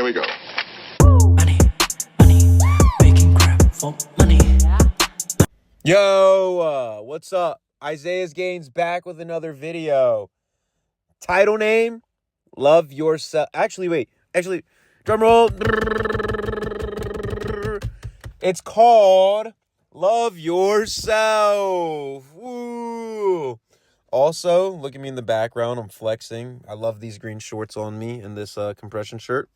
Here we go. Money, money, making crap for money. Yo, what's up? Isaiah's Gaines back with another video. Title name, Love Yourself. Actually, drum roll. It's called Love Yourself. Woo. Also, look at me in the background. I'm flexing. I love these green shorts on me and this compression shirt.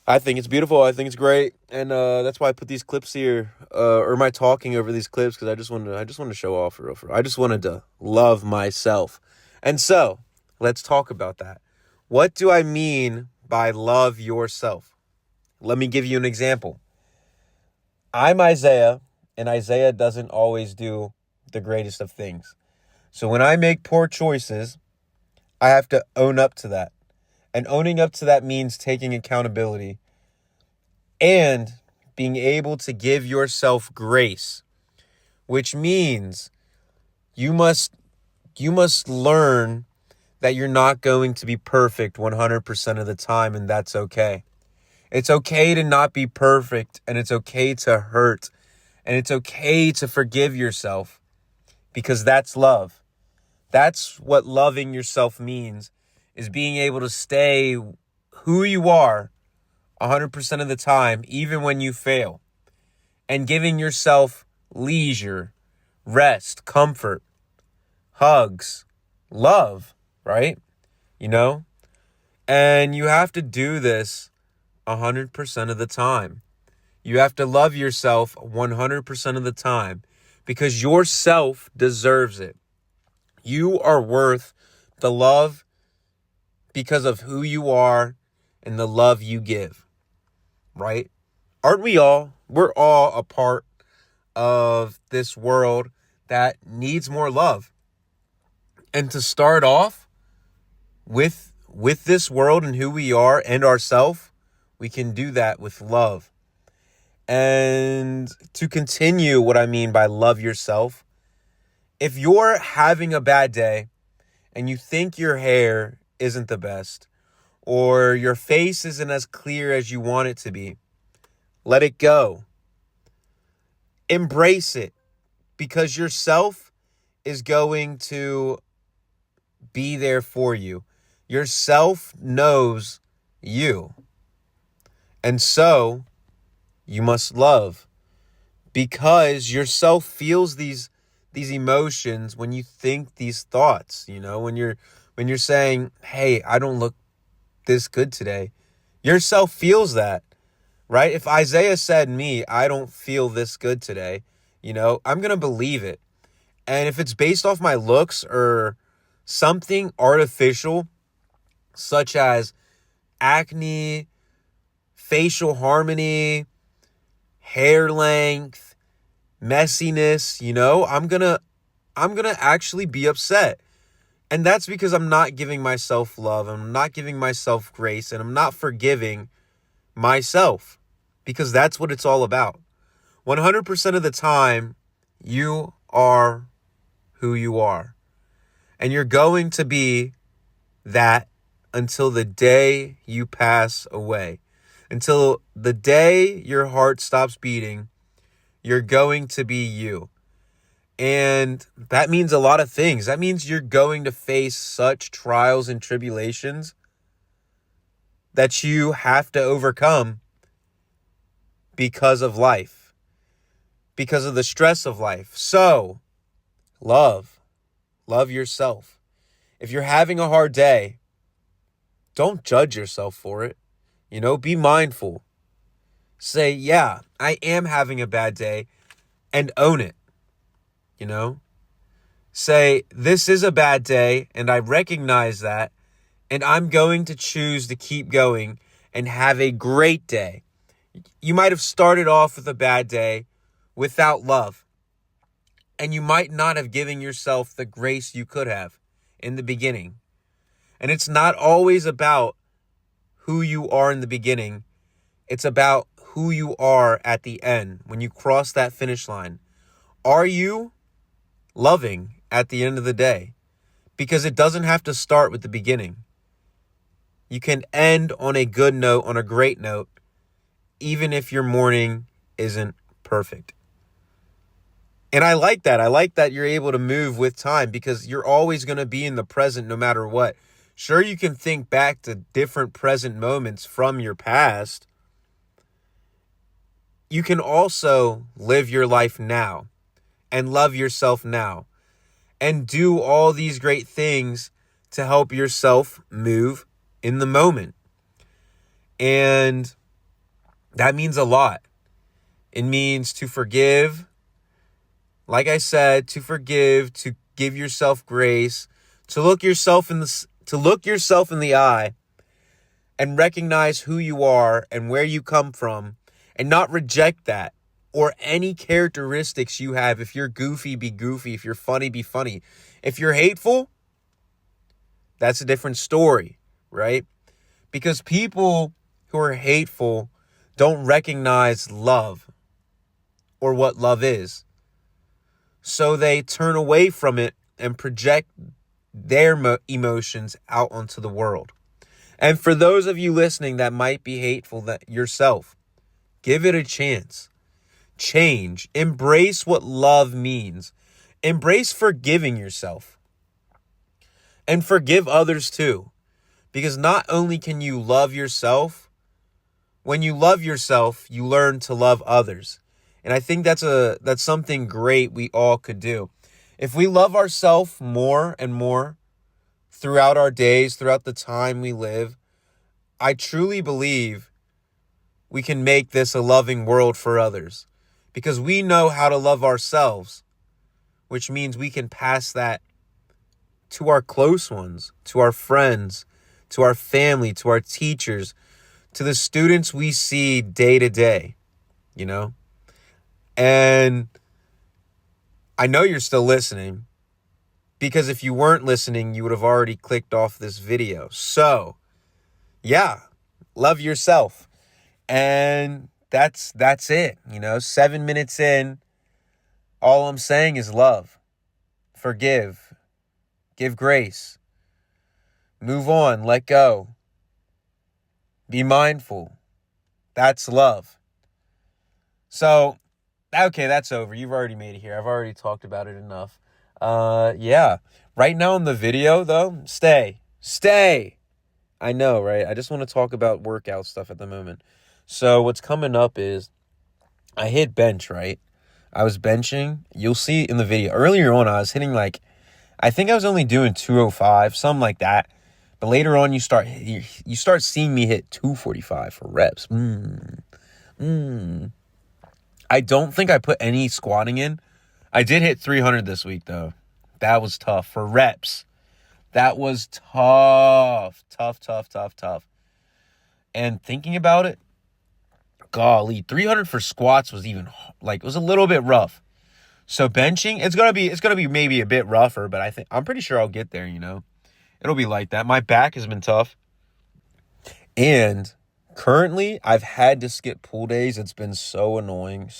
I think it's beautiful. I think it's great, and that's why I put these clips here, or my talking over these clips, because I just wanted to show off for real. I just wanted to love myself, and so let's talk about that. What do I mean by love yourself? Let me give you an example. I'm Isaiah, and Isaiah doesn't always do the greatest of things. So when I make poor choices, I have to own up to that. And owning up to that means taking accountability and being able to give yourself grace, which means you must learn that you're not going to be perfect 100% of the time, and that's okay. It's okay to not be perfect, and it's okay to hurt, and it's okay to forgive yourself, because that's love. That's what loving yourself means, is being able to stay who you are 100% of the time, even when you fail, and giving yourself leisure, rest, comfort, hugs, love, right? And you have to do this 100% of the time. You have to love yourself 100% of the time, because yourself deserves it. You are worth the love because of who you are and the love you give, right? Aren't we all? We're all a part of this world that needs more love. And to start off with this world and who we are and ourselves, we can do that with love. And to continue what I mean by love yourself, if you're having a bad day and you think your hair isn't the best, or your face isn't as clear as you want it to be, let it go. Embrace it, because yourself is going to be there for you. Yourself knows you. And so you must love, because yourself feels these emotions when you think these thoughts, when you're saying, hey, I don't look this good today. Yourself feels that, right? If Isaiah said me, I don't feel this good today, I'm going to believe it. And if it's based off my looks or something artificial, such as acne, facial harmony, hair length, messiness, I'm going to actually be upset. And that's because I'm not giving myself love, I'm not giving myself grace, and I'm not forgiving myself, because that's what it's all about. 100% of the time, you are who you are. And you're going to be that until the day you pass away. Until the day your heart stops beating, you're going to be you. And that means a lot of things. That means you're going to face such trials and tribulations that you have to overcome because of life, because of the stress of life. So, love yourself. If you're having a hard day, don't judge yourself for it. Be mindful. Say, yeah, I am having a bad day, and own it. Say, this is a bad day, and I recognize that, and I'm going to choose to keep going and have a great day. You might have started off with a bad day without love, and you might not have given yourself the grace you could have in the beginning. And it's not always about who you are in the beginning. It's about who you are at the end, when you cross that finish line. Are you loving at the end of the day? Because it doesn't have to start with the beginning. You can end on a good note, on a great note, even if your morning isn't perfect. And I like that. I like that you're able to move with time because you're always going to be in the present no matter what. Sure, you can think back to different present moments from your past. You can also live your life now and love yourself now and do all these great things to help yourself move in the moment. And that means a lot. It means to forgive. Like I said, to forgive, to give yourself grace, to look yourself in the eye and recognize who you are and where you come from and not reject that or any characteristics you have. If you're goofy, be goofy. If you're funny, be funny. If you're hateful, that's a different story, right? Because people who are hateful don't recognize love or what love is. So they turn away from it and project their emotions out onto the world. And for those of you listening that might be hateful that yourself, give it a chance. Change. Embrace what love means. Embrace forgiving yourself. And forgive others too. Because not only can you love yourself, when you love yourself, you learn to love others. And I think that's something great we all could do. If we love ourselves more and more throughout our days, throughout the time we live, I truly believe we can make this a loving world for others. Because we know how to love ourselves, which means we can pass that to our close ones, to our friends, to our family, to our teachers, to the students we see day to day, you know? And I know you're still listening because if you weren't listening, you would have already clicked off this video. So, yeah, love yourself. And that's it. 7 minutes in, all I'm saying is love, forgive, give grace, move on, let go, be mindful. That's love. So, okay, that's over. You've already made it here. I've already talked about it enough. Yeah. Right now in the video, though, stay. I know, right? I just want to talk about workout stuff at the moment. So what's coming up is I hit bench, right? I was benching. You'll see in the video. Earlier on, I was hitting I think I was only doing 205, something like that. But later on, you start seeing me hit 245 for reps. I don't think I put any squatting in. I did hit 300 this week, though. That was tough for reps. That was tough. And thinking about it, golly, 300 for squats was even it was a little bit rough. So benching, it's gonna be maybe a bit rougher, but I'm pretty sure I'll get there. It'll be like that. My back has been tough, and currently, I've had to skip pool days. It's been so annoying,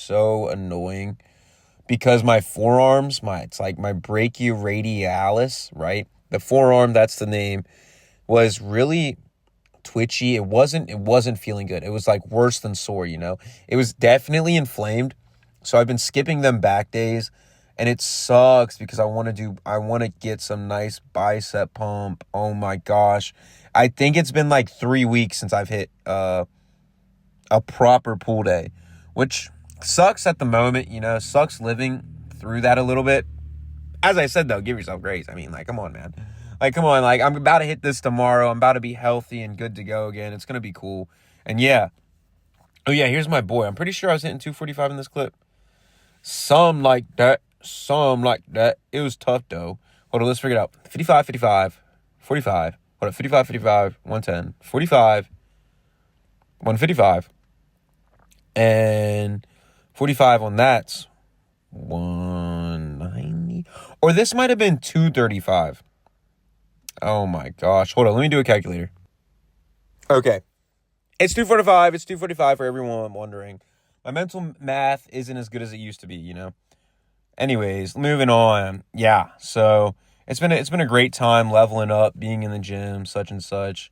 because my forearms, it's like my brachioradialis, right? The forearm, that's the name, was really twitchy. It wasn't feeling good. It was worse than sore, It was definitely inflamed. So I've been skipping them back days, and it sucks because I want to get some nice bicep pump. Oh my gosh. I think it's been 3 weeks since I've hit a proper pool day, which sucks at the moment, sucks living through that a little bit. As I said, though, give yourself grace. I mean, come on, man. Come on, I'm about to hit this tomorrow. I'm about to be healthy and good to go again. It's going to be cool. And yeah. Oh, yeah, here's my boy. I'm pretty sure I was hitting 245 in this clip. Some like that. It was tough, though. Hold on, let's figure it out. 55, 55, 45. Hold on, 55, 55, 110, 45, 155, and 45 on that's 190. Or this might have been 235. Oh my gosh. Hold on, let me do a calculator. Okay. It's 245. It's 245 for everyone wondering. My mental math isn't as good as it used to be, Anyways, moving on. Yeah, so it's been a great time leveling up, being in the gym, such and such.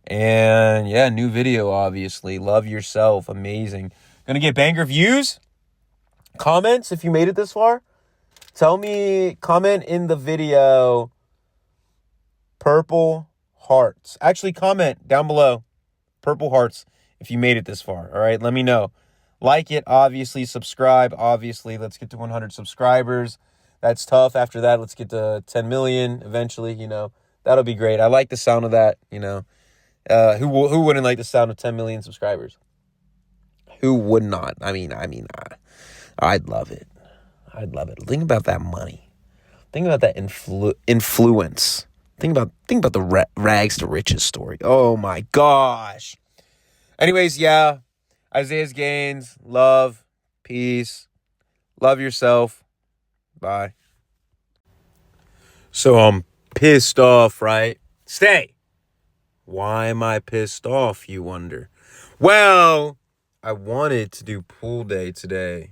And yeah, new video, obviously. Love yourself. Amazing. Gonna get banger views. Comments if you made it this far. Tell me, comment in the video, purple hearts. Actually, comment down below, purple hearts, if you made it this far. All right, let me know. Like it, obviously. Subscribe, obviously. Let's get to 100 subscribers. That's tough. After that, let's get to 10 million eventually, you know. That'll be great. I like the sound of that, you know. Who wouldn't like the sound of 10 million subscribers? Who would not? I'd love it. I'd love it. Think about that money. Think about that influence. Think about the rags to riches story. Oh my gosh. Anyways, yeah. Isaiah's Gains. Love. Peace. Love yourself. Bye. So I'm pissed off, right? Stay. Why am I pissed off, you wonder? Well, I wanted to do pool day today.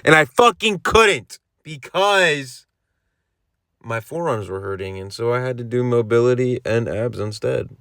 And I fucking couldn't because my forearms were hurting. And so I had to do mobility and abs instead.